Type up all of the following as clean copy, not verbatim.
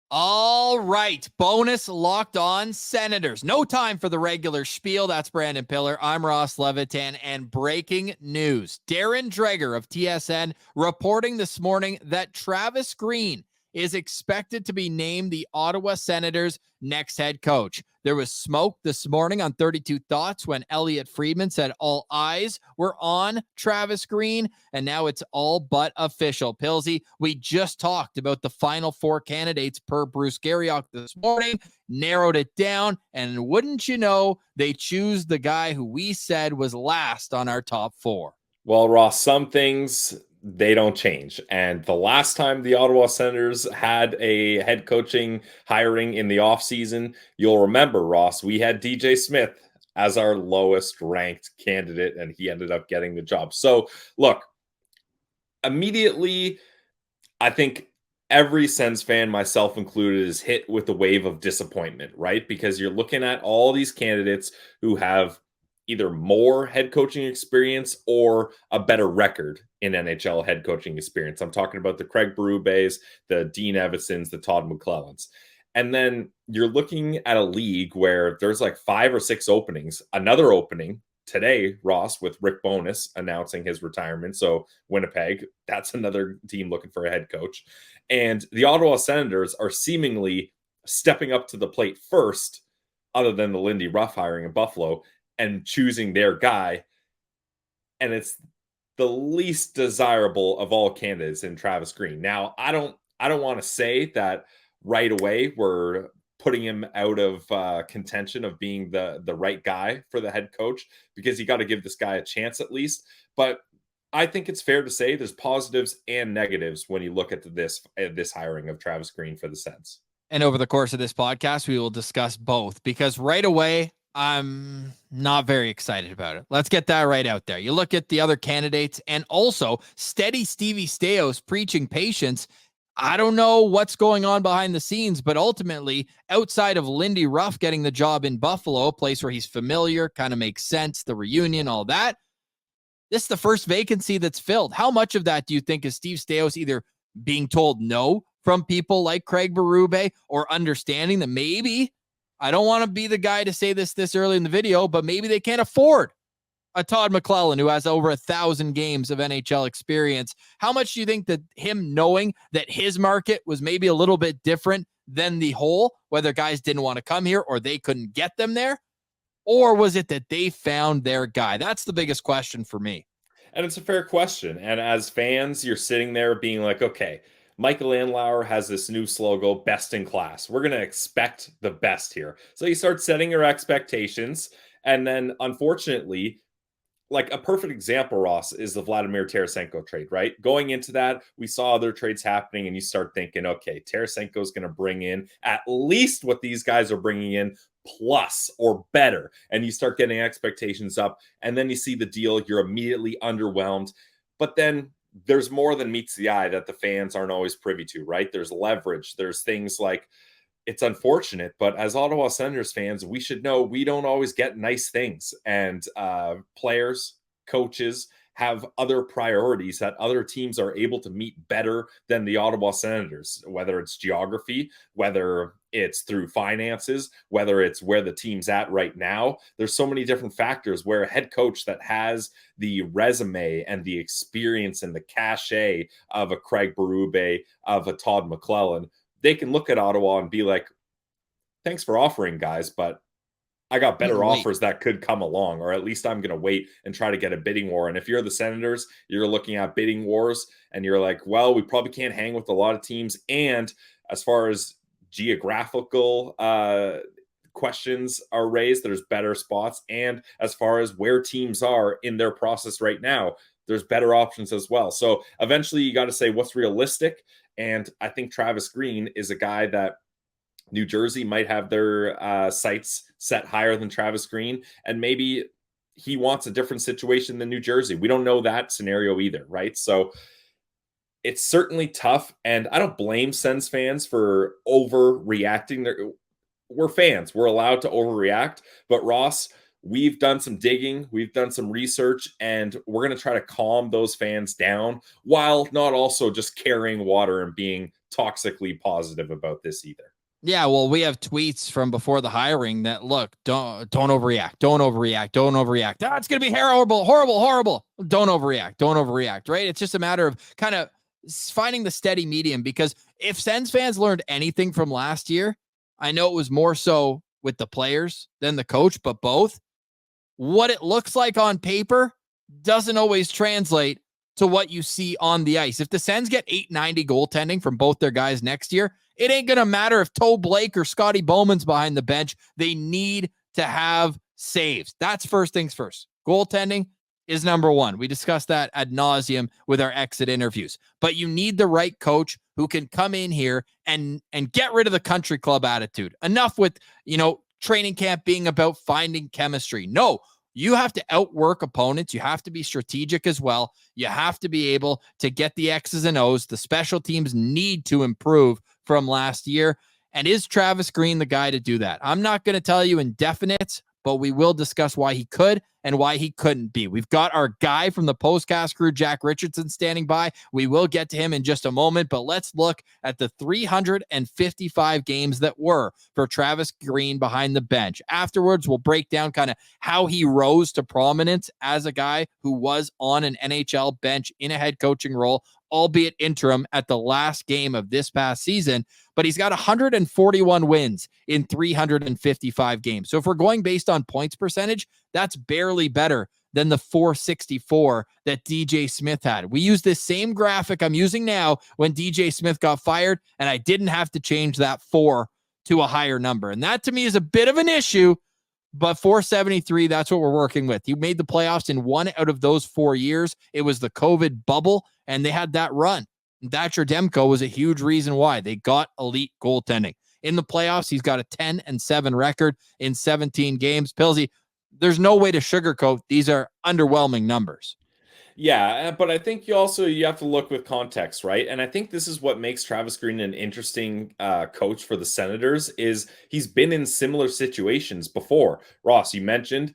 All right. Bonus Locked On Senators. No time for the regular spiel. That's Brandon Piller. I'm Ross Levitan. And breaking news. Darren Dreger of TSN reporting this morning that Travis Green is expected to be named the Ottawa Senators' next head coach. There was smoke this morning on 32 Thoughts when Elliot Friedman said all eyes were on Travis Green, and now it's all but official. Pilsy, we just talked about the final four candidates per Bruce Garriock this morning, narrowed it down, and wouldn't you know, they choose the guy who we said was last on our top four. Well, Ross, some things they don't change. And the last time the Ottawa Senators had a head coaching hiring in the offseason, you'll remember, Ross, we had DJ Smith as our lowest ranked candidate, and he ended up getting the job. So, look, immediately, I think every Sens fan, myself included, is hit with a wave of disappointment, right? Because you're looking at all these candidates who have either more head coaching experience or a better record in NHL head coaching experience. I'm talking about the Craig Berubes, the Dean Evansons, the Todd McClellans. And then you're looking at a league where there's like 5 or 6 openings. Another opening today, Ross, with Rick Bowness announcing his retirement. So Winnipeg, that's another team looking for a head coach. And the Ottawa Senators are seemingly stepping up to the plate first, other than the Lindy Ruff hiring in Buffalo, and choosing their guy. And it's the least desirable of all candidates in Travis Green. Now, I don't want to say that right away we're putting him out of contention of being the right guy for the head coach, because you got to give this guy a chance at least. But I think it's fair to say there's positives and negatives when you look at this hiring of Travis Green for the Sens. And over the course of this podcast, we will discuss both, because right away, I'm not very excited about it. Let's get that right out there. You look at the other candidates, and also steady Stevie Stais preaching patience. I don't know what's going on behind the scenes, but ultimately, outside of Lindy Ruff getting the job in Buffalo, a place where he's familiar, kind of makes sense, the reunion, all that, this is the first vacancy that's filled. How much of that do you think is Steve Stais either being told no from people like Craig Berube, or understanding that maybe, I don't want to be the guy to say this early in the video, but maybe they can't afford a Todd McClellan who has over 1,000 games of NHL experience? How much do you think that him knowing that his market was maybe a little bit different than the whole, whether guys didn't want to come here or they couldn't get them there? Or was it that they found their guy? That's the biggest question for me. And it's a fair question. And as fans, you're sitting there being like, okay, Michael Andlauer has this new slogan, best in class. We're going to expect the best here. So you start setting your expectations. And then, unfortunately, like a perfect example, Ross, is the Vladimir Tarasenko trade, right? Going into that, we saw other trades happening, and you start thinking, okay, Tarasenko is going to bring in at least what these guys are bringing in, plus or better. And you start getting expectations up, and then you see the deal, you're immediately underwhelmed. But then there's more than meets the eye that the fans aren't always privy to, right? There's leverage. There's things like, it's unfortunate, but as Ottawa Senators fans, we should know we don't always get nice things. And players, coaches have other priorities that other teams are able to meet better than the Ottawa Senators, whether it's geography, whether it's through finances, whether it's where the team's at right now. There's so many different factors where a head coach that has the resume and the experience and the cachet of a Craig Berube, of a Todd McClellan, they can look at Ottawa and be like, thanks for offering, guys, but I got better offers that could come along, or at least I'm going to wait and try to get a bidding war. And if you're the Senators, you're looking at bidding wars, and you're like, well, we probably can't hang with a lot of teams. And as far as geographical questions are raised, there's better spots. And as far as where teams are in their process right now, there's better options as well. So eventually you got to say what's realistic. And I think Travis Green is a guy that New Jersey might have their sights set higher than Travis Green. And maybe he wants a different situation than New Jersey. We don't know that scenario either, right? So it's certainly tough. And I don't blame Sens fans for overreacting. We're fans. We're allowed to overreact. But Ross, we've done some digging, we've done some research, and we're going to try to calm those fans down while not also just carrying water and being toxically positive about this either. Yeah, well, we have tweets from before the hiring that, look, don't overreact. Ah, it's going to be horrible. Don't overreact, right? It's just a matter of kind of finding the steady medium, because if Sens fans learned anything from last year, I know it was more so with the players than the coach, but both. What it looks like on paper doesn't always translate to what you see on the ice. If the Sens get 890 goaltending from both their guys next year, it ain't going to matter if Toe Blake or Scotty Bowman's behind the bench. They need to have saves. That's first things first. Goaltending is number one. We discussed that ad nauseum with our exit interviews. But you need the right coach who can come in here and get rid of the country club attitude. Enough with, training camp being about finding chemistry. No, you have to outwork opponents. You have to be strategic as well. You have to be able to get the X's and O's. The special teams need to improve from last year. And is Travis Green the guy to do that? I'm not going to tell you in definites, but we will discuss why he could and why he couldn't be. We've got our guy from the POSTCAST crew, Jack Richardson, standing by. We will get to him in just a moment, but let's look at the 355 games that were for Travis Green behind the bench. Afterwards, we'll break down kind of how he rose to prominence as a guy who was on an NHL bench in a head coaching role, albeit interim at the last game of this past season, but he's got 141 wins in 355 games. So if we're going based on points percentage, that's barely better than the 464 that DJ Smith had. We use this same graphic I'm using now when DJ Smith got fired, and I didn't have to change that 4 to a higher number. And that to me is a bit of an issue, but 473, that's what we're working with. You made the playoffs in 1 out of those 4 years. It was the COVID bubble, and they had that run. Thatcher Demko was a huge reason why they got elite goaltending. In the playoffs, he's got a 10-7 record in 17 games. Pilsy, there's no way to sugarcoat. These are underwhelming numbers. Yeah, but I think you have to look with context, right? And I think this is what makes Travis Green an interesting coach for the Senators, is he's been in similar situations before. Ross, you mentioned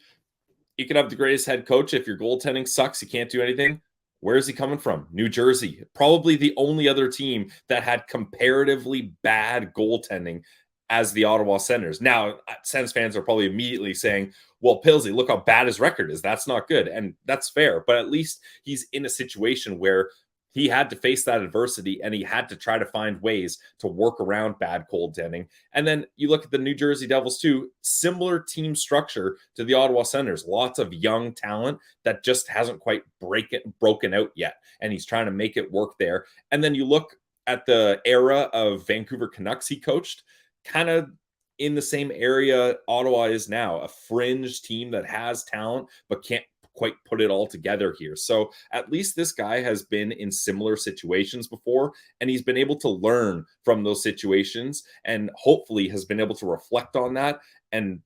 you could have the greatest head coach. If your goaltending sucks, you can't do anything. Where is he coming from? New Jersey. Probably the only other team that had comparatively bad goaltending as the Ottawa Senators. Now, Sens fans are probably immediately saying, well, Pilsy, look how bad his record is. That's not good. And that's fair. But at least he's in a situation where he had to face that adversity and he had to try to find ways to work around bad goaltending. And then you look at the New Jersey Devils too, similar team structure to the Ottawa Senators, lots of young talent that just hasn't quite broken out yet. And he's trying to make it work there. And then you look at the era of Vancouver Canucks he coached, kind of in the same area Ottawa is now, a fringe team that has talent but can't quite put it all together here. So at least this guy has been in similar situations before, and he's been able to learn from those situations and hopefully has been able to reflect on that and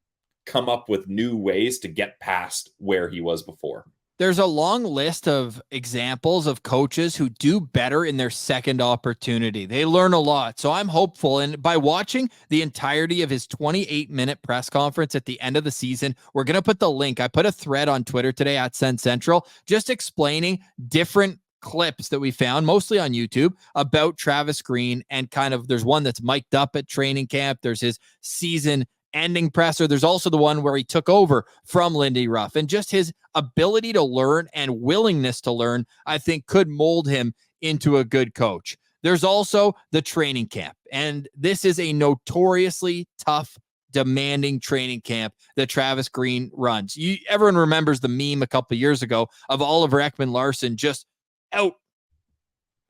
come up with new ways to get past where he was before. There's a long list of examples of coaches who do better in their second opportunity. They learn a lot. So I'm hopeful. And by watching the entirety of his 28-minute press conference at the end of the season, we're going to put the link. I put a thread on Twitter today at Sens Central, just explaining different clips that we found, mostly on YouTube, about Travis Green. And kind of, there's one that's mic'd up at training camp. There's his season ending presser. There's also the one where he took over from Lindy Ruff, and just his ability to learn and willingness to learn, I think, could mold him into a good coach. There's also the training camp, and this is a notoriously tough, demanding training camp that Travis Green runs. Everyone remembers the meme a couple of years ago of Oliver Ekman-Larsson just out,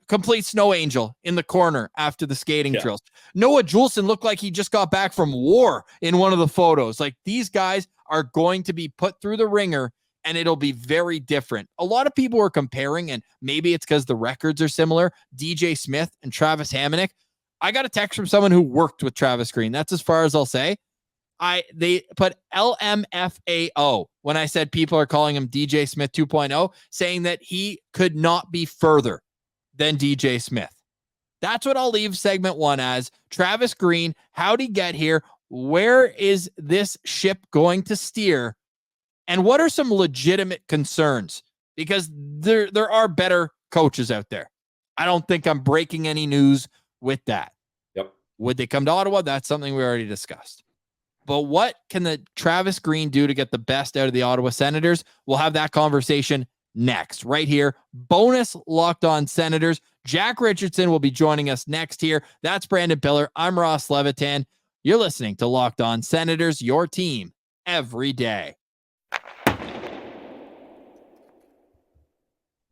complete snow angel in the corner after the skating drills. Noah Juleson looked like he just got back from war in one of the photos. Like, these guys are going to be put through the ringer, and it'll be very different. A lot of people are comparing, and maybe it's because the records are similar, DJ Smith and Travis Hamonic. I got a text from someone who worked with Travis Green. That's as far as I'll say. They put LMFAO when I said people are calling him DJ Smith 2.0, saying that he could not be further than DJ Smith. That's what I'll leave segment 1 as. Travis Green, how'd he get here? Where is this ship going to steer? And what are some legitimate concerns? Because there are better coaches out there. I don't think I'm breaking any news with that. Yep. Would they come to Ottawa? That's something we already discussed. But what can the Travis Green do to get the best out of the Ottawa Senators? We'll have that conversation next, right here. Bonus Locked On Senators. Jack Richardson will be joining us next here. That's Brandon Piller. I'm Ross Levitan. You're listening to Locked On Senators, your team every day.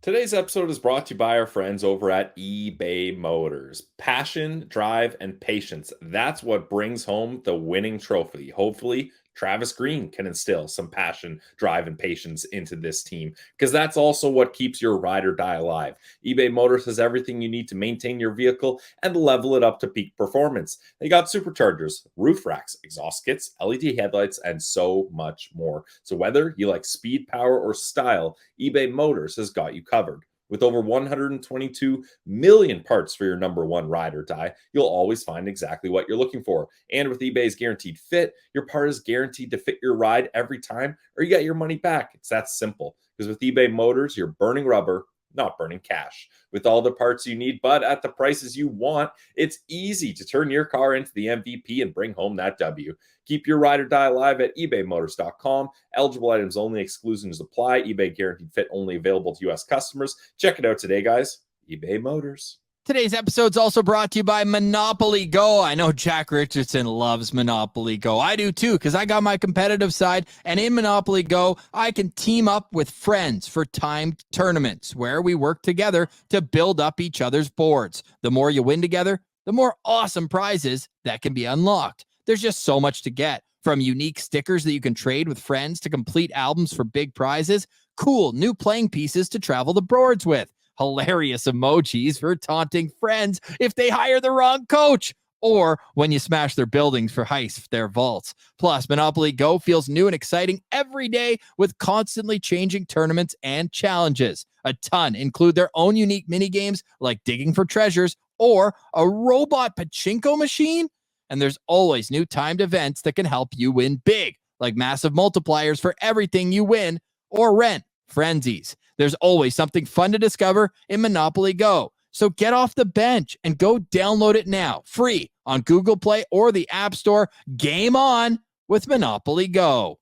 Today's episode is brought to you by our friends over at eBay Motors. Passion, drive, and patience. That's what brings home the winning trophy. Hopefully, Travis Green can instill some passion, drive, and patience into this team, because that's also what keeps your ride or die alive. eBay Motors has everything you need to maintain your vehicle and level it up to peak performance. They got superchargers, roof racks, exhaust kits, LED headlights, and so much more. So whether you like speed, power, or style, eBay Motors has got you covered. With over 122 million parts for your number one ride or die, you'll always find exactly what you're looking for. And with eBay's guaranteed fit, your part is guaranteed to fit your ride every time, or you get your money back. It's that simple. Because with eBay Motors, you're burning rubber, not burning cash. With all the parts you need, but at the prices you want, it's easy to turn your car into the MVP and bring home that W. Keep your ride or die alive at ebaymotors.com. Eligible items only, exclusions apply. eBay guaranteed fit only available to U.S. customers. Check it out today, guys. eBay Motors. Today's episode is also brought to you by Monopoly Go. I know Jack Richardson loves Monopoly Go. I do too, because I got my competitive side. And in Monopoly Go, I can team up with friends for timed tournaments where we work together to build up each other's boards. The more you win together, the more awesome prizes that can be unlocked. There's just so much to get, from unique stickers that you can trade with friends to complete albums for big prizes, cool new playing pieces to travel the boards with, hilarious emojis for taunting friends if they hire the wrong coach, or when you smash their buildings for heist their vaults. Plus, Monopoly Go feels new and exciting every day with constantly changing tournaments and challenges. A ton include their own unique mini games like digging for treasures or a robot pachinko machine. And there's always new timed events that can help you win big, like massive multipliers for everything you win or rent, frenzies. There's always something fun to discover in Monopoly Go. So get off the bench and go download it now, free on Google Play or the App Store. Game on with Monopoly Go.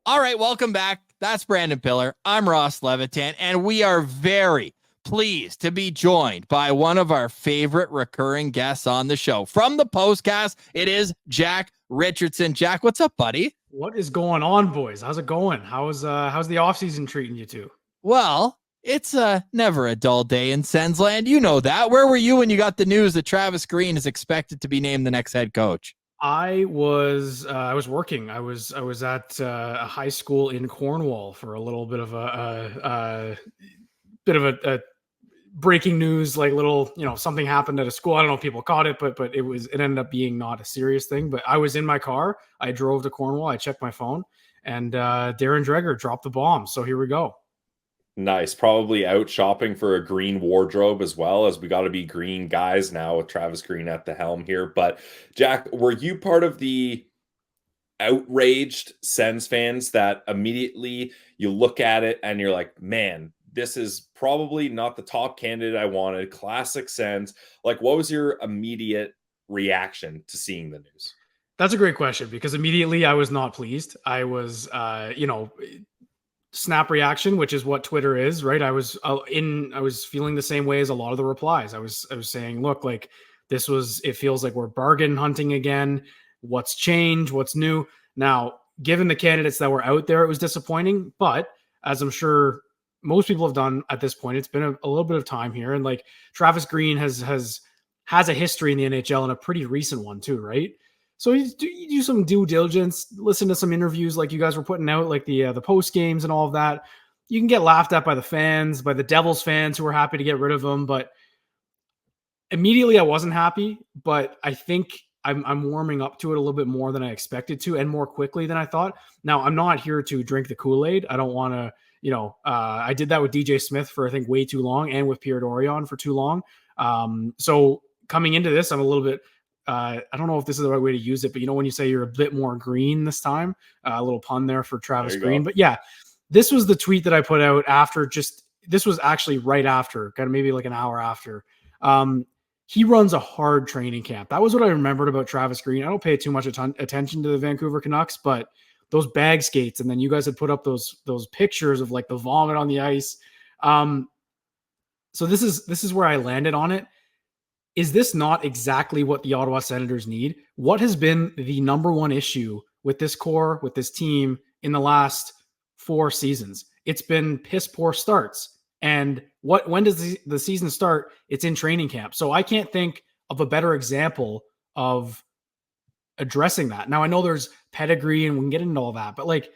All right, welcome back. That's Brandon Piller. I'm Ross Levitan, and we are very pleased to be joined by one of our favorite recurring guests on the show. From the POSTCAST, it is Jack Richardson. Jack, what's up, buddy? What is going on, boys? How's it going? How's the offseason treating you two? Well, it's never a dull day in Sensland. You know that. Where were you when you got the news that Travis Green is expected to be named the next head coach? I was working. I was at a high school in Cornwall for a little bit of a breaking news, like little, something happened at a school. I don't know if people caught it, but it ended up being not a serious thing. But I was in my car. I drove to Cornwall. I checked my phone, and Darren Dreger dropped the bomb. So here we go. Nice. Probably out shopping for a green wardrobe as well, as we got to be green guys now with Travis Green at the helm here. But Jack, were you part of the outraged Sens fans that immediately you look at it and you're like, man, this is probably not the top candidate I wanted? Classic Sens. Like, what was your immediate reaction to seeing the news? That's a great question, because immediately I was not pleased. I was, snap reaction, which is what Twitter is, right? I was feeling the same way as a lot of the replies. I was saying, look, like it feels like we're bargain hunting again. What's changed? What's new? Now, given the candidates that were out there, it was disappointing, but as I'm sure most people have done at this point, it's been a little bit of time here. And like Travis Green has a history in the NHL, and a pretty recent one too, right? So you do some due diligence, listen to some interviews like you guys were putting out, like the post games and all of that. You can get laughed at by the fans, by the Devils fans who were happy to get rid of him. But immediately I wasn't happy, but I think I'm warming up to it a little bit more than I expected to, and more quickly than I thought. Now, I'm not here to drink the Kool-Aid. I don't want to, I did that with DJ Smith for, I think, way too long, and with Pierre Dorion for too long. So coming into this, I'm a little bit, I don't know if this is the right way to use it, but when you say you're a bit more green this time, a little pun there for Travis Green. But yeah, this was the tweet that I put out after just this was actually right after, kind of maybe like an hour after. He runs a hard training camp. That was what I remembered about Travis Green. I don't pay too much attention to the Vancouver Canucks, but those bag skates, and then you guys had put up those pictures of like the vomit on the ice. So this is where I landed on it. Is this not exactly what the Ottawa Senators need? What has been the number one issue with this core, with this team in the last 4 seasons? It's been piss poor starts. And when does the season start? It's in training camp. So I can't think of a better example of addressing that. Now I know there's pedigree and we can get into all that, but like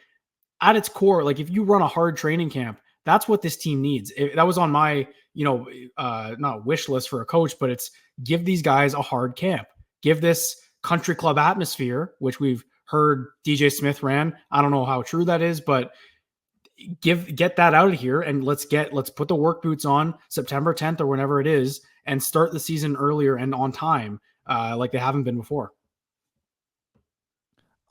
at its core, like if you run a hard training camp, that's what this team needs. That was on my, not wish list for a coach, but it's give these guys a hard camp. Give this country club atmosphere, which we've heard DJ Smith ran. I don't know how true that is, but get that out of here and let's put the work boots on September 10th or whenever it is and start the season earlier and on time, like they haven't been before.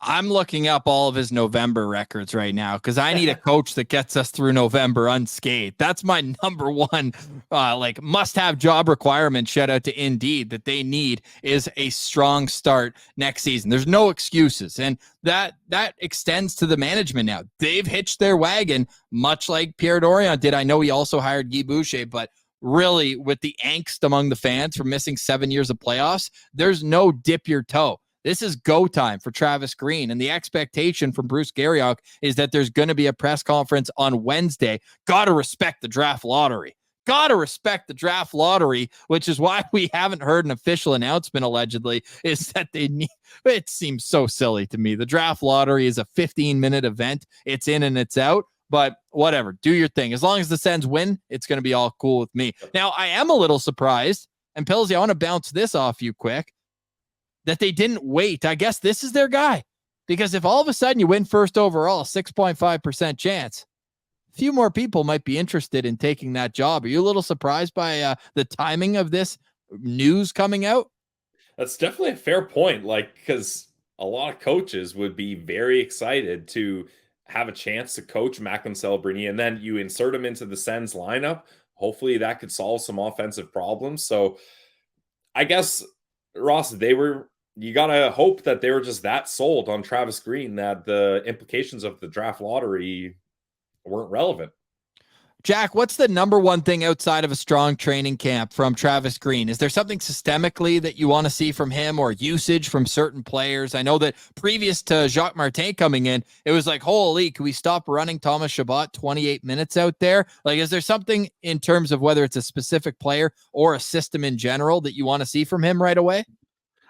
I'm looking up all of his November records right now because I need a coach that gets us through November unscathed. That's my number one, must-have job requirement. Shout out to Indeed that they need is a strong start next season. There's no excuses, and that extends to the management now. They've hitched their wagon, much like Pierre Dorion did. I know he also hired Guy Boucher, but really, with the angst among the fans for missing 7 years of playoffs, there's no dip your toe. This is go time for Travis Green. And the expectation from Bruce Garriock is that there's going to be a press conference on Wednesday. Got to respect the draft lottery. Got to respect the draft lottery, which is why we haven't heard an official announcement, allegedly, is that they need. It seems so silly to me. The draft lottery is a 15-minute event. It's in and it's out. But whatever, do your thing. As long as the Sens win, it's going to be all cool with me. Now, I am a little surprised, and Pillsy, I want to bounce this off you quick, that they didn't wait. I guess this is their guy. Because if all of a sudden you win first overall, 6.5% chance, a few more people might be interested in taking that job. Are you a little surprised by the timing of this news coming out? That's definitely a fair point. Because a lot of coaches would be very excited to have a chance to coach Macklin Celebrini, and then you insert him into the Sens lineup. Hopefully that could solve some offensive problems. So I guess, Ross, you got to hope that they were just that sold on Travis Green that the implications of the draft lottery weren't relevant. Jack, what's the number one thing outside of a strong training camp from Travis Green? Is there something systemically that you want to see from him or usage from certain players? I know that previous to Jacques Martin coming in, it was like, holy, can we stop running Thomas Chabot 28 minutes out there? Like, is there something in terms of whether it's a specific player or a system in general that you want to see from him right away?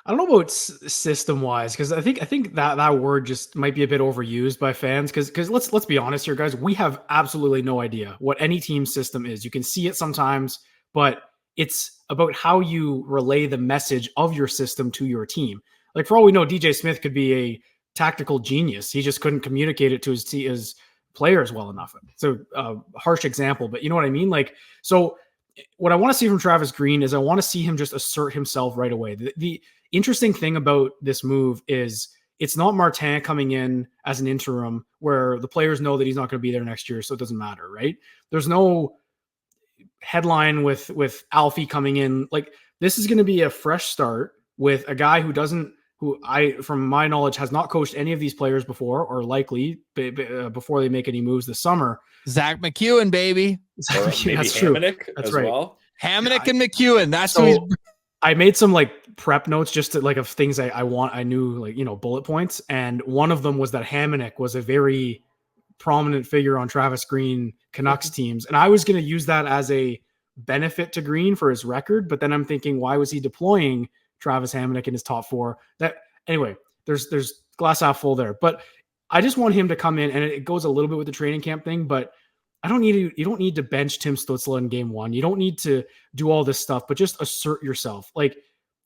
I don't know about system wise, because I think that word just might be a bit overused by fans. Because let's be honest here, guys, we have absolutely no idea what any team's system is. You can see it sometimes, but it's about how you relay the message of your system to your team. Like for all we know, DJ Smith could be a tactical genius. He just couldn't communicate it to his players well enough. So harsh example, but you know what I mean? Like, so what I want to see from Travis Green is I want to see him just assert himself right away. The interesting thing about this move is it's not Martin coming in as an interim where the players know that he's not going to be there next year, so it doesn't matter, right? There's no headline with Alfie coming in. Like, this is going to be a fresh start with a guy who from my knowledge has not coached any of these players before, or likely before they make any moves this summer. Zach McEwen, baby. Or maybe That's Hamonic true. That's as right. well. Hamonic and McEwen. That's so who he's. I made some prep notes just to of things I knew bullet points. And one of them was that Hamonic was a very prominent figure on Travis Green Canucks teams. And I was going to use that as a benefit to Green for his record. But then I'm thinking, why was he deploying Travis Hamonic in his top four? Anyway, there's glass half full there, but I just want him to come in, and it goes a little bit with the training camp thing, but you don't need to bench Tim Stützle in game one. You don't need to do all this stuff, but just assert yourself. Like,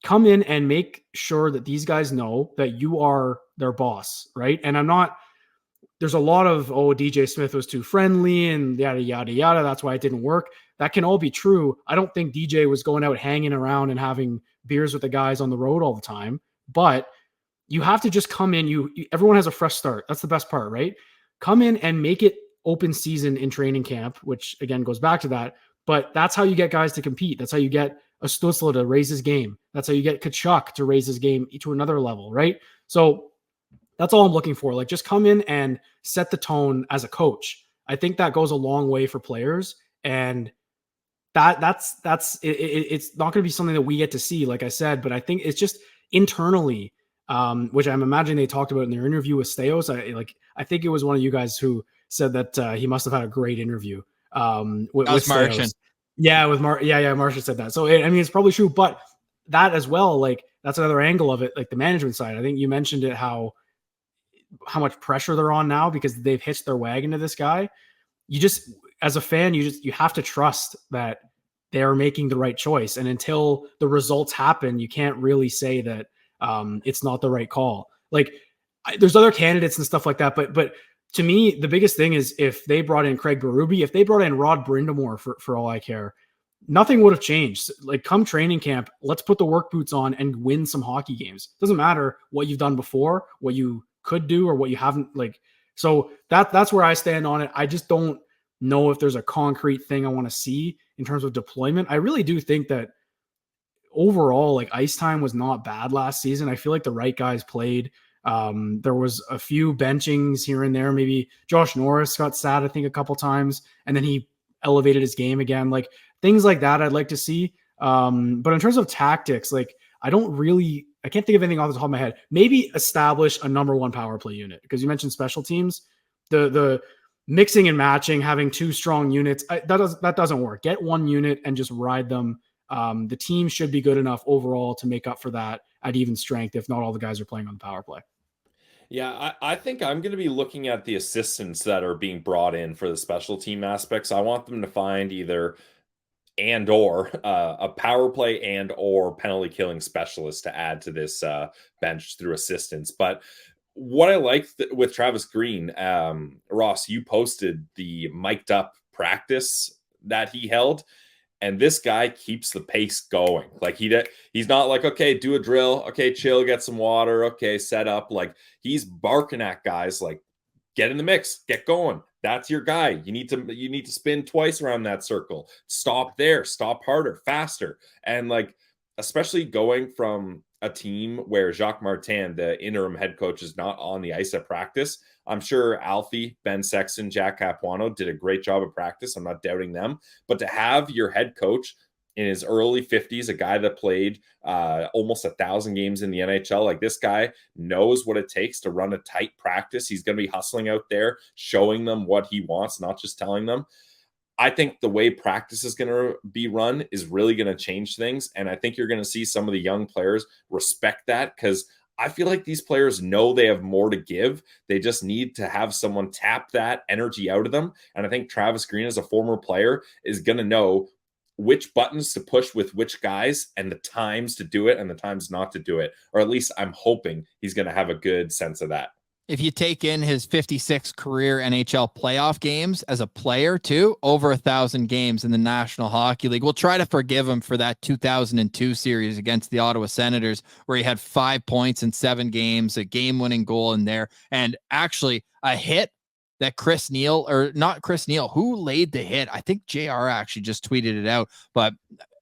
come in and make sure that these guys know that you are their boss, right? And there's a lot of, DJ Smith was too friendly and yada, yada, yada. That's why it didn't work. That can all be true. I don't think DJ was going out hanging around and having beers with the guys on the road all the time, but you have to just come in. Everyone has a fresh start. That's the best part, right? Come in and make it open season in training camp, which again goes back to that. But that's how you get guys to compete. That's how you get a Stutzla to raise his game. That's how you get Tkachuk to raise his game to another level, right? So that's all I'm looking for. Like, just come in and set the tone as a coach. I think that goes a long way for players, and that's it's not going to be something that we get to see, like I said. But I think it's just internally, which I'm imagining they talked about in their interview with Steos. I think it was one of you guys who said that he must have had a great interview. With Martian. Yeah, with Martian said that. So I mean, it's probably true, but that as well, like, that's another angle of it, like the management side. I think you mentioned it, how much pressure they're on now because they've hitched their wagon to this guy. You just, as a fan, you have to trust that they are making the right choice. And until the results happen, you can't really say that it's not the right call. Like, there's other candidates and stuff like that, but to me, the biggest thing is if they brought in Craig Berube, if they brought in Rod Brindamore, for all I care, nothing would have changed. Like, come training camp, let's put the work boots on and win some hockey games. Doesn't matter what you've done before, what you could do, or what you haven't. Like, so that's where I stand on it. I just don't know if there's a concrete thing I want to see in terms of deployment. I really do think that overall, like, ice time was not bad last season. I feel like the right guys played. There was a few benchings here and there. Maybe Josh Norris got sat, I think, a couple times, and then he elevated his game again. Like, things like that I'd like to see. But in terms of tactics, like, I can't think of anything off the top of my head. Maybe establish a number one power play unit, because you mentioned special teams. The mixing and matching, having two strong units, that doesn't work. Get one unit and just ride them. The team should be good enough overall to make up for that at even strength, if not all the guys are playing on the power play. Yeah, I think I'm going to be looking at the assistants that are being brought in for the special team aspects. I want them to find either or a power play and or penalty killing specialist to add to this bench through assistance. But what I like with Travis Green, Ross, you posted the mic'd up practice that he held. And this guy keeps the pace going. Like, he's not like, okay, do a drill. Okay, chill, get some water. Okay, set up. Like, he's barking at guys like, get in the mix, get going. That's your guy. You need to spin twice around that circle. Stop there, stop harder, faster. And like, especially going from a team where Jacques Martin, the interim head coach, is not on the ice at practice. I'm sure Alfie, Ben Sexton, Jack Capuano did a great job of practice. I'm not doubting them. But to have your head coach in his early 50s, a guy that played almost 1,000 games in the NHL, like, this guy knows what it takes to run a tight practice. He's going to be hustling out there, showing them what he wants, not just telling them. I think the way practice is going to be run is really going to change things. And I think you're going to see some of the young players respect that, because I feel like these players know they have more to give. They just need to have someone tap that energy out of them. And I think Travis Green, as a former player, is going to know which buttons to push with which guys and the times to do it and the times not to do it. Or at least I'm hoping he's going to have a good sense of that. If you take in his 56 career NHL playoff games as a player too, over 1,000 games in the National Hockey League, we'll try to forgive him for that 2002 series against the Ottawa Senators, where he had 5 points in 7 games, a game-winning goal in there, and actually a hit that Chris Neal, or not Chris Neal, who laid the hit? I think JR actually just tweeted it out, but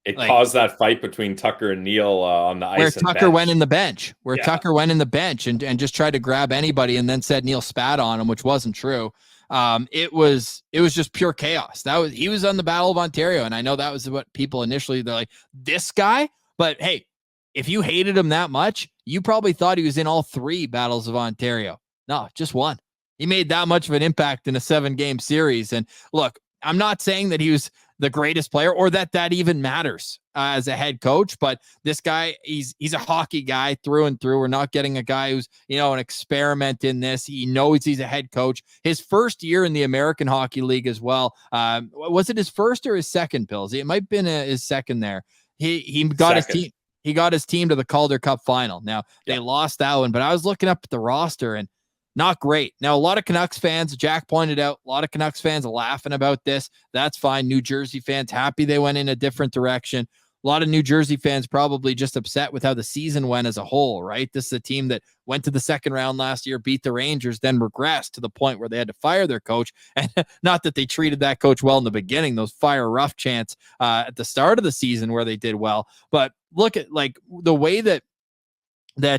it caused that fight between Tucker and Neal on the ice. Where Tucker went in the bench, Tucker went in the bench and just tried to grab anybody, and then said Neal spat on him, which wasn't true. It was just pure chaos. He was on the Battle of Ontario, and I know that was what people initially, they're like, this guy. But hey, if you hated him that much, you probably thought he was in all 3 Battles of Ontario. No, just one. He made that much of an impact in a 7-game series. And look, I'm not saying that he was the greatest player or that even matters as a head coach, but this guy, he's a hockey guy through and through. We're not getting a guy who's, an experiment in this. He knows he's a head coach. His first year in the American Hockey League as well. Was it his first or his second, Pills? It might have been his second there. He got his team. He got his team to the Calder Cup final. Now they lost that one, but I was looking up at the roster and not great. Now, a lot of Canucks fans, Jack pointed out, a lot of Canucks fans laughing about this. That's fine. New Jersey fans happy they went in a different direction. a lot of New Jersey fans probably just upset with how the season went as a whole, right? This is a team that went to the second round last year, beat the Rangers, then regressed to the point where they had to fire their coach. And not that they treated that coach well in the beginning, those fire rough chants at the start of the season where they did well. But look at like the way that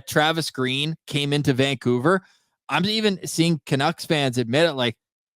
Travis Green came into Vancouver. I'm even seeing Canucks fans admit it. Like,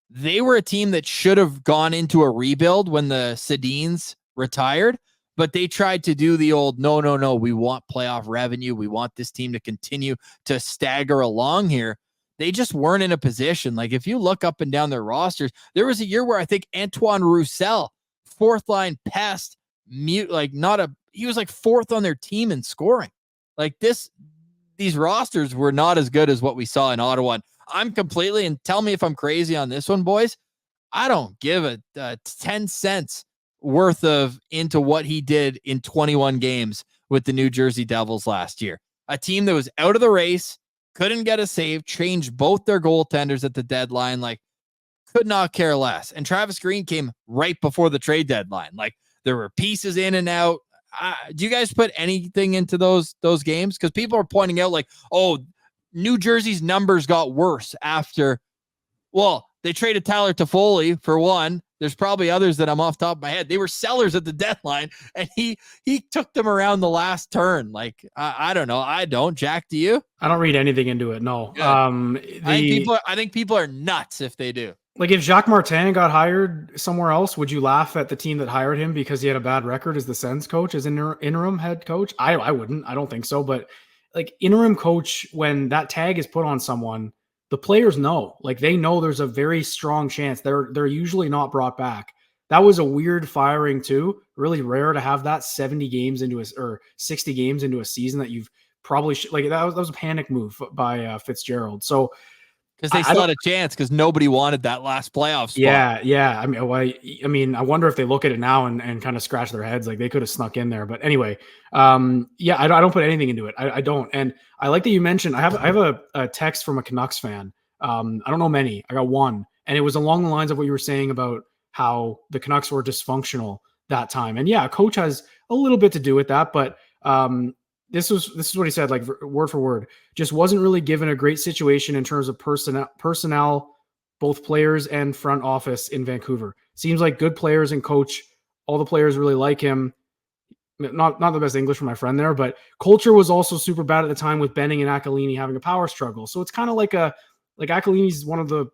they were a team that should have gone into a rebuild when the Sedins retired, but they tried to do the old, no, we want playoff revenue. We want this team to continue to stagger along here. They just weren't in a position. Like, if you look up and down their rosters, there was a year where I think Antoine Roussel, fourth line pest, he was like fourth on their team in scoring. Like, these rosters were not as good as what we saw in Ottawa. I'm completely, and tell me if I'm crazy on this one, boys, I don't give a 10 cents worth of into what he did in 21 games with the New Jersey Devils last year. A team that was out of the race, couldn't get a save, changed both their goaltenders at the deadline, like, could not care less. And Travis Green came right before the trade deadline. Like, there were pieces in and out. Do you guys put anything into those games? Because people are pointing out like, oh, New Jersey's numbers got worse after. Well, they traded Tyler Toffoli for one. There's probably others that I'm off the top of my head. They were sellers at the deadline, and he took them around the last turn. Like, I don't know. I don't. Jack, do you? I don't read anything into it. No. I think people are nuts if they do. Like, if Jacques Martin got hired somewhere else, would you laugh at the team that hired him because he had a bad record as the Sens coach, as interim head coach? I wouldn't. I don't think so. But like, interim coach, when that tag is put on someone, the players know. Like, they know there's a very strong chance they're usually not brought back. That was a weird firing too. Really rare to have that 70 games into or 60 games into a season that you've probably that was a panic move by Fitzgerald. So. Because they still had a chance because nobody wanted that last playoff spot. Yeah. I mean, I wonder if they look at it now and kind of scratch their heads. Like, they could have snuck in there. But anyway, I don't put anything into it. I don't. And I like that you mentioned, I have a text from a Canucks fan. I don't know many. I got one. And it was along the lines of what you were saying about how the Canucks were dysfunctional that time. And yeah, a coach has a little bit to do with that. But this is what he said, like word for word. Just wasn't really given a great situation in terms of personnel, both players and front office in Vancouver. Seems like good players and coach. All the players really like him. Not the best English for my friend there, but culture was also super bad at the time with Benning and Aquilini having a power struggle. So it's kind of like Aquilini's one of the,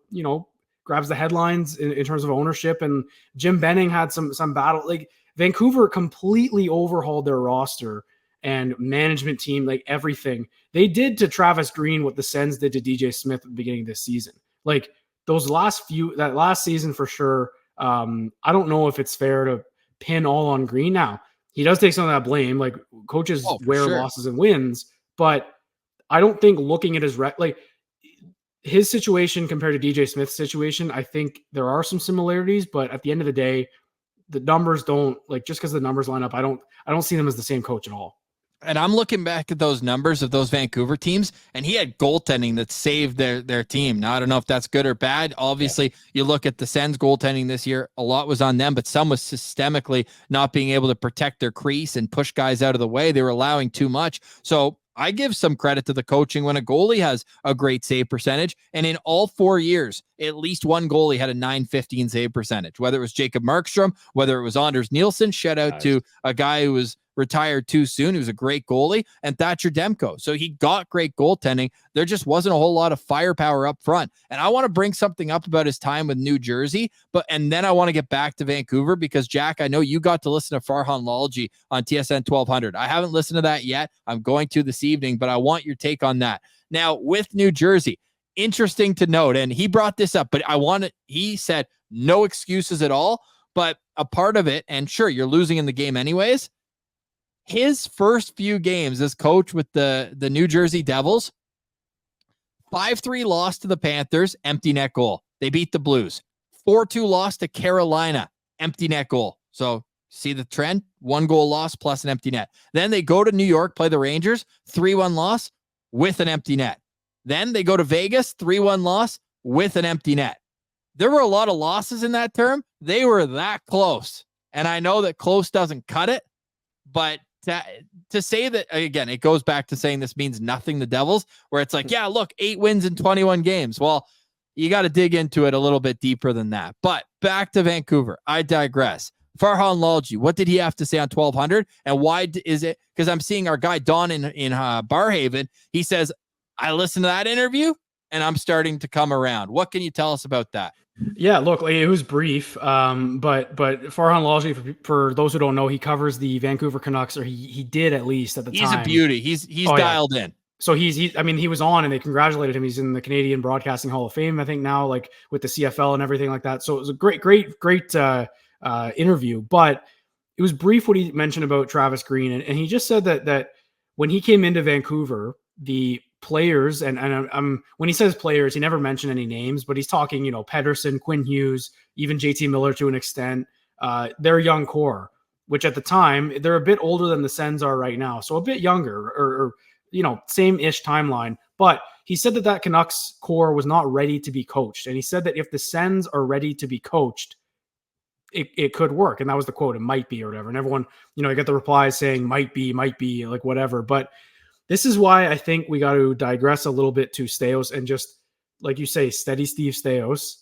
grabs the headlines in terms of ownership, and Jim Benning had some battle. Like, Vancouver completely overhauled their roster and management team, like everything. They did to Travis Green what the Sens did to DJ Smith at the beginning of this season. Like, that last season for sure. I don't know if it's fair to pin all on Green. Now, he does take some of that blame. Like, coaches wear losses and wins, but I don't think looking at his situation compared to DJ Smith's situation, I think there are some similarities, but at the end of the day, the numbers don't, just because the numbers line up, I don't see them as the same coach at all. And I'm looking back at those numbers of those Vancouver teams, and he had goaltending that saved their team. Now, I don't know if that's good or bad. Obviously, you look at the Sens goaltending this year, a lot was on them, but some was systemically not being able to protect their crease and push guys out of the way. They were allowing too much. So I give some credit to the coaching when a goalie has a great save percentage. And in all 4 years, at least one goalie had a .915 save percentage, whether it was Jacob Markstrom, whether it was Anders Nielsen. Shout out to a guy who was retired too soon. He was a great goalie, and Thatcher Demko. So he got great goaltending. There just wasn't a whole lot of firepower up front. And I want to bring something up about his time with New Jersey, and then I want to get back to Vancouver because, Jack, I know you got to listen to Farhan Lalji on TSN 1200. I haven't listened to that yet. I'm going to this evening, but I want your take on that. Now, with New Jersey, interesting to note, and he brought this up, but he said no excuses at all, but a part of it, and sure, you're losing in the game anyways, his first few games as coach with the New Jersey Devils, 5-3 loss to the Panthers, empty net goal. They beat the Blues. 4-2 loss to Carolina, empty net goal. So see the trend? 1 goal loss plus an empty net. Then they go to New York, play the Rangers, 3-1 loss with an empty net. Then they go to Vegas, 3-1 loss with an empty net. There were a lot of losses in that term. They were that close. And I know that close doesn't cut it, But to say that, again, it goes back to saying this means nothing to Devils, where it's like, yeah, look, 8 wins in 21 games. Well, you got to dig into it a little bit deeper than that. But back to Vancouver. I digress. Farhan Lalji, what did he have to say on 1200? And why is it? Because I'm seeing our guy Don in Barhaven. He says, I listened to that interview and I'm starting to come around. What can you tell us about that? Yeah, look, it was brief, but Farhan Lalji, for those who don't know, he covers the Vancouver Canucks, or he did at least at the time. He's a beauty. He's dialed in. So I mean, he was on and they congratulated him. He's in the Canadian Broadcasting Hall of Fame, I think now, like with the CFL and everything like that. So it was a great interview, but it was brief what he mentioned about Travis Green. And he just said that when he came into Vancouver, the players, and when he says players, he never mentioned any names, but he's talking, Pedersen, Quinn Hughes, even JT Miller to an extent, their young core, which at the time, they're a bit older than the Sens are right now. So a bit younger or same-ish timeline. But he said that Canucks core was not ready to be coached. And he said that if the Sens are ready to be coached, it could work. And that was the quote, it might be or whatever. And everyone, you get the replies saying might be, like whatever. But this is why I think we got to digress a little bit to Staios and just, like you say, steady Steve Staios.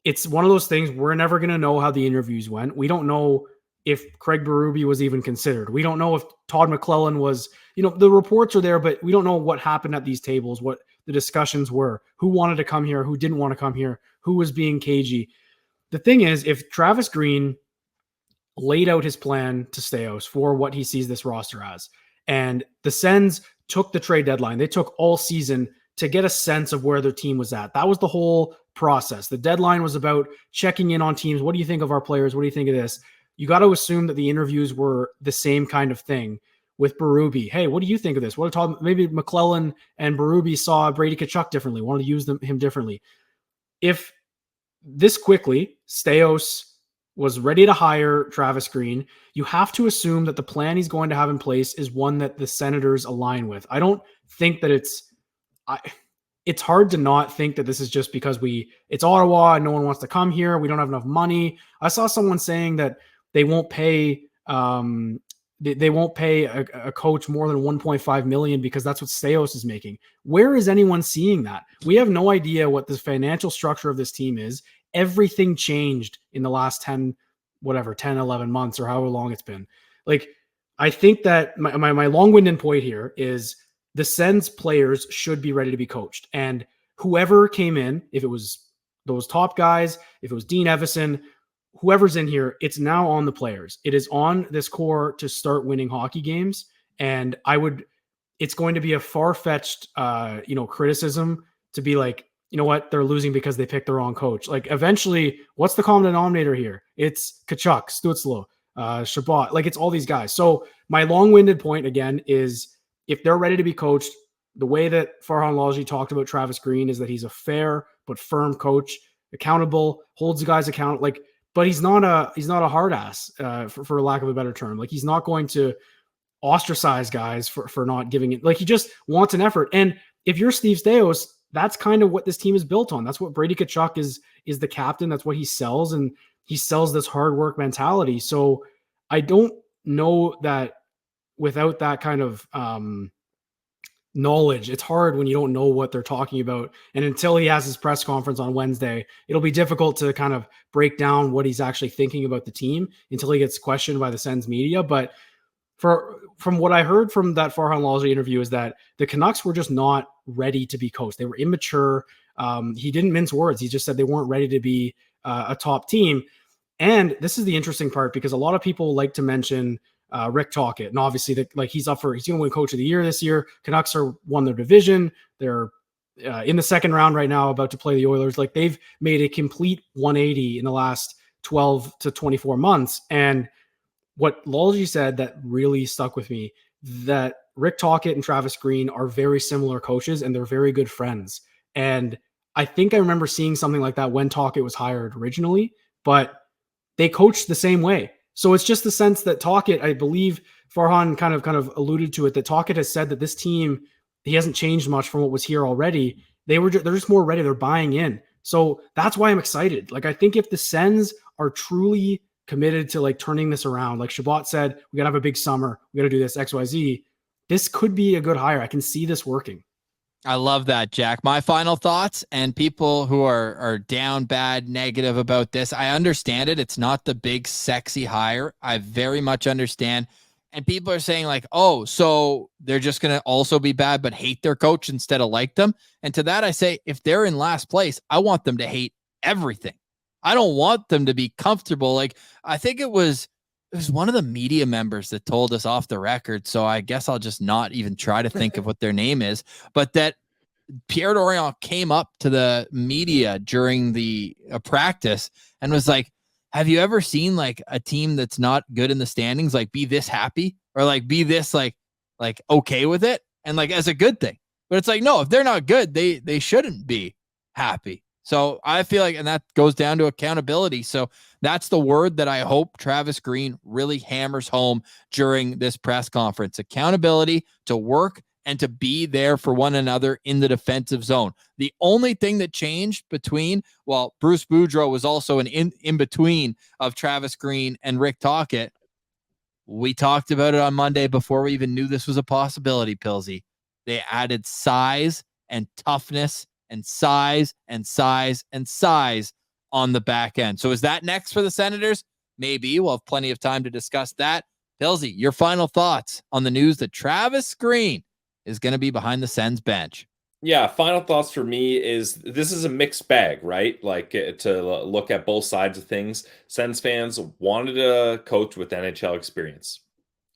It's one of those things we're never going to know how the interviews went. We don't know if Craig Berube was even considered. We don't know if Todd McClellan was, the reports are there, but we don't know what happened at these tables, what the discussions were, who wanted to come here, who didn't want to come here, who was being cagey. The thing is, if Travis Green laid out his plan to Staios for what he sees this roster as, and the Sens took the trade deadline, they took all season to get a sense of where their team was at. That was the whole process. The deadline was about checking in on teams. What do you think of our players? What do you think of this? You got to assume that the interviews were the same kind of thing with Berube. Hey, what do you think of this? Maybe McClellan and Berube saw Brady Tkachuk differently, wanted to use him differently. If this quickly, Staios was ready to hire Travis Green, you have to assume that the plan he's going to have in place is one that the Senators align with. I don't think that it's hard to not think that this is just because it's Ottawa and no one wants to come here. We don't have enough money. I saw someone saying that they won't pay a coach more than $1.5 million because that's what Staios is making. Where is anyone seeing that? We have no idea what the financial structure of this team is. Everything changed in the last 10, 11 months or however long it's been. Like, I think that my long-winded point here is the Sens players should be ready to be coached. And whoever came in, if it was those top guys, if it was Dean Evison, whoever's in here, it's now on the players. It is on this core to start winning hockey games. And it's going to be a far-fetched, criticism to be like, you know what, they're losing because they picked the wrong coach. Like, eventually, what's the common denominator here? It's Tkachuk, Stützle, Shabbat. Like, it's all these guys. So my long-winded point, again, is if they're ready to be coached, the way that Farhan Lalji talked about Travis Green is that he's a fair but firm coach, accountable, holds the guys accountable. But he's not a hard ass, for lack of a better term. Like, he's not going to ostracize guys for not giving it. Like, he just wants an effort. And if you're Steve Staios, that's kind of what this team is built on. That's what Brady Tkachuk is the captain. That's what he sells. And he sells this hard work mentality. So I don't know that without that kind of knowledge, it's hard when you don't know what they're talking about. And until he has his press conference on Wednesday, it'll be difficult to kind of break down what he's actually thinking about the team until he gets questioned by the Sens media. But from what I heard from that Farhan Lalji interview is that the Canucks were just not ready to be coached. They were immature. He didn't mince words. He just said they weren't ready to be a top team. And this is the interesting part because a lot of people like to mention Rick Tocchet. And obviously he's going to win coach of the year this year. Canucks won their division. They're in the second round right now, about to play the Oilers. Like, they've made a complete 180 in the last 12 to 24 months. And what Lalji said that really stuck with me, that Rick Tocchet and Travis Green are very similar coaches and they're very good friends. And I think I remember seeing something like that when Tocchet was hired originally, but they coached the same way. So it's just the sense that Tocchet, I believe Farhan kind of alluded to it, that Tocchet has said that this team, he hasn't changed much from what was here already. They're just more ready. They're buying in. So that's why I'm excited. Like, I think if the Sens are truly committed to like turning this around. Like Shabbat said, we gotta have a big summer. We gotta do this XYZ. This could be a good hire. I can see this working. I love that, Jack. My final thoughts, and people who are down bad, negative about this, I understand it. It's not the big, sexy hire. I very much understand. And people are saying like, oh, so they're just going to also be bad, but hate their coach instead of like them. And to that, I say, if they're in last place, I want them to hate everything. I don't want them to be comfortable. Like, I think it was one of the media members that told us off the record. So I guess I'll just not even try to think of what their name is, but that Pierre Dorion came up to the media during the practice and was like, have you ever seen like a team that's not good in the standings, like be this happy or like be this like okay with it and like as a good thing? But it's like, no, if they're not good, they shouldn't be happy. So I feel like, and that goes down to accountability. So that's the word that I hope Travis Green really hammers home during this press conference: accountability, to work and to be there for one another in the defensive zone. The only thing that changed between, well, Bruce Boudreau was also an in between of Travis Green and Rick Tocchet. We talked about it on Monday before we even knew this was a possibility, Pilsy. They added size and toughness and size and size and size on the back end. So is that next for the Senators? Maybe. We'll have plenty of time to discuss that. Pilsy, your final thoughts on the news that Travis Green is going to be behind the Sens bench. Yeah, final thoughts for me is this is a mixed bag, right? Like to look at both sides of things. Sens fans wanted a coach with NHL experience.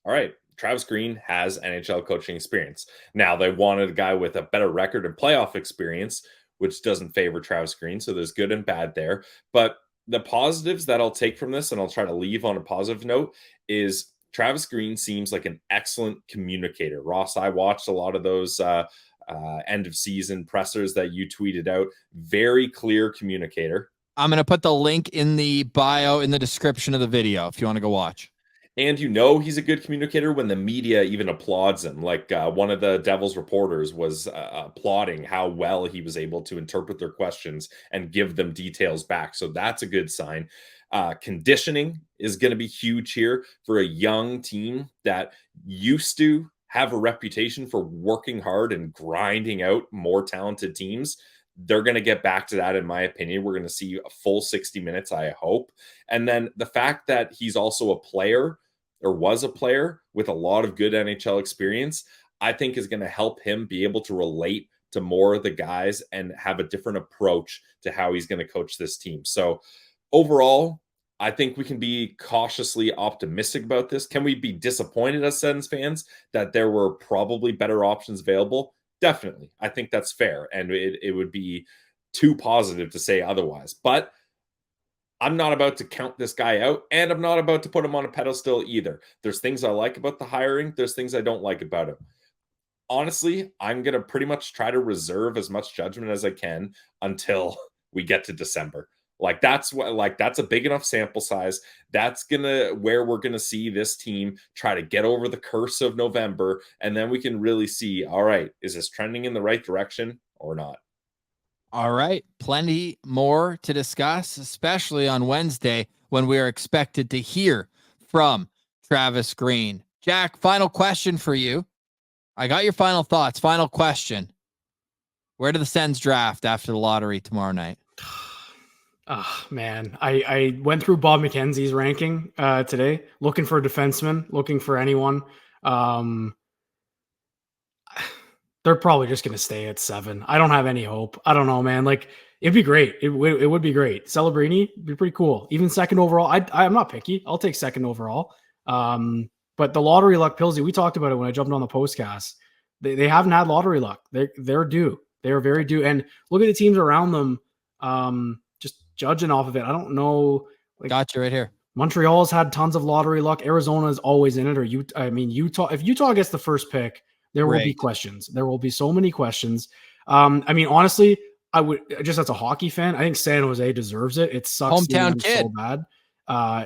All right, Travis Green has NHL coaching experience. Now they wanted a guy with a better record and playoff experience, which doesn't favor Travis Green. So there's good and bad there. But the positives that I'll take from this, and I'll try to leave on a positive note, is Travis Green seems like an excellent communicator. Ross, I watched a lot of those end of season pressers that you tweeted out. Very clear communicator. I'm going to put the link in the bio in the description of the video if you want to go watch. And you know he's a good communicator when the media even applauds him. Like one of the Devils reporters was applauding how well he was able to interpret their questions and give them details back. So that's a good sign. Conditioning is going to be huge here for a young team that used to have a reputation for working hard and grinding out more talented teams. They're going to get back to that, in my opinion. We're going to see a full 60 minutes, I hope. And then the fact that he's also a player, or was a player, with a lot of good NHL experience, I think is going to help him be able to relate to more of the guys and have a different approach to how he's going to coach this team. So overall, I think we can be cautiously optimistic about this. Can we be disappointed as Sens fans that there were probably better options available? Definitely. I think that's fair. And it would be too positive to say otherwise. But I'm not about to count this guy out, and I'm not about to put him on a pedestal either. There's things I like about the hiring. There's things I don't like about him. Honestly, I'm going to pretty much try to reserve as much judgment as I can until we get to December. That's a big enough sample size. That's where we're gonna see this team try to get over the curse of November, and then we can really see, all right, is this trending in the right direction or not? All right, plenty more to discuss, especially on Wednesday when we are expected to hear from Travis Green. Jack, final question for you. I got your final thoughts. Final question: where do the Sens draft after the lottery tomorrow night? Oh, man, I went through Bob McKenzie's ranking today, looking for a defenseman, looking for anyone. They're probably just going to stay at 7. I don't have any hope. I don't know, man. Like, it'd be great. It would be great. Celebrini would be pretty cool. Even second overall. I'm not picky. I'll take second overall. But the lottery luck, Pilsy, we talked about it when I jumped on the postcast. They haven't had lottery luck. They're due. They are very due. And look at the teams around them. Just judging off of it, I don't know. Got you right here. Montreal's had tons of lottery luck. Arizona is always in it. Or Utah. If Utah gets the first pick, there will be questions. There will be so many questions. Honestly, I would just as a hockey fan, I think San Jose deserves it. It sucks. Hometown kid. So bad.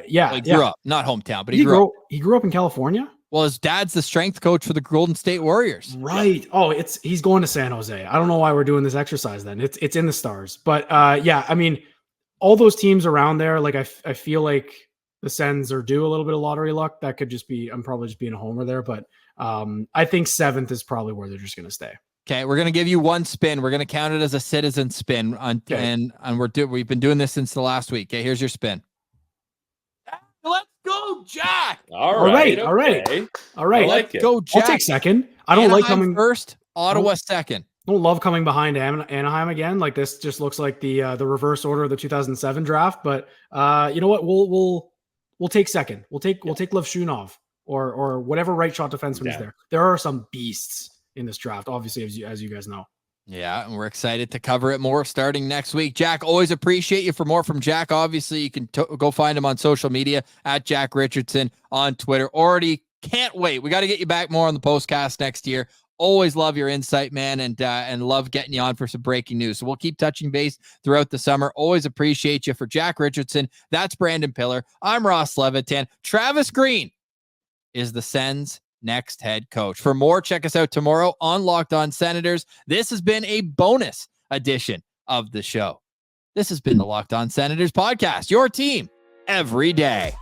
He grew up, not hometown, but he grew up. He grew up in California. Well, his dad's the strength coach for the Golden State Warriors. Right. Oh, he's going to San Jose. I don't know why we're doing this exercise then. It's in the stars. But all those teams around there, like I feel like the Sens are due a little bit of lottery luck. That could just be, I'm probably just being a homer there, but I think 7th is probably where they're just going to stay. Okay, we're gonna give you one spin. We're gonna count it as a citizen spin, and we've been doing this since the last week. Okay, here's your spin. Let's go, Jack. All right. I like it. Go, Jack. I'll take second. I don't Anaheim like coming first. Ottawa second. Don't love coming behind Anaheim again. Like, this just looks like the reverse order of the 2007 draft. But you know what? We'll take second. We'll take Levshunov or whatever right shot defenseman is there. There are some beasts in this draft, obviously, as you guys know. Yeah, and we're excited to cover it more starting next week. Jack, always appreciate you. For more from Jack, obviously, you can go find him on social media at Jack Richardson on Twitter. Already can't wait. We got to get you back more on the postcast next year. Always love your insight, man, and love getting you on for some breaking news. So we'll keep touching base throughout the summer. Always appreciate you. For Jack Richardson, that's Brandon Piller. I'm Ross Levitan. Travis Green is the Sens' next head coach. For more, check us out tomorrow on Locked On Senators. This has been a bonus edition of the show. This has been the Locked On Senators podcast, your team every day.